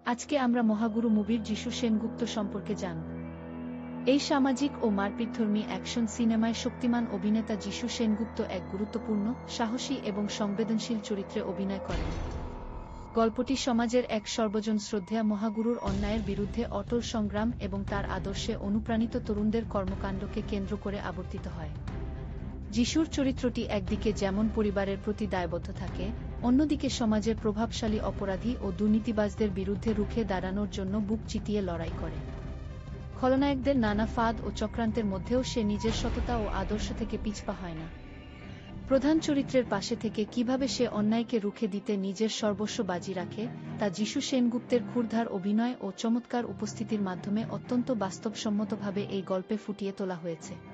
আজকে আমরা মহাগুরু মুভির যিশু সেনগুপ্ত সম্পর্কে জানব। এই সামাজিক ও মারপিটধর্মী অ্যাকশন সিনেমায় শক্তিমান অভিনেতা যিশু সেনগুপ্ত এক গুরুত্বপূর্ণ, সাহসী এবং সংবেদনশীল চরিত্রে অভিনয় করেন। গল্পটি সমাজের এক সর্বজন শ্রদ্ধেয়া মহাগুরুর অন্যায়ের বিরুদ্ধে অটল সংগ্রাম এবং তার আদর্শে অনুপ্রাণিত তরুণদের কর্মকাণ্ডকে কেন্দ্র করে আবর্তিত হয়। যিশুর চরিত্রটি একদিকে যেমন পরিবারের প্রতি দায়বদ্ধ থাকে, অন্যদিকে সমাজের প্রভাবশালী অপরাধী ও দুর্নীতিবাজদের বিরুদ্ধে রুখে দাঁড়ানোর জন্য বুক চিতিয়ে লড়াই করে। খলনায়কদের নানা ফাঁদ ও চক্রান্তের মধ্যেও সে নিজের সততা ও আদর্শ থেকে পিছপা হয় না। প্রধান চরিত্রের পাশে থেকে কিভাবে সে অন্যায়কে রুখে দিতে নিজের সর্বস্ব বাজি রাখে, তা যিশু সেনগুপ্তের ক্ষুরধার অভিনয় ও চমৎকার উপস্থিতির মাধ্যমে অত্যন্ত বাস্তবসম্মতভাবে এই গল্পে ফুটিয়ে তোলা হয়েছে।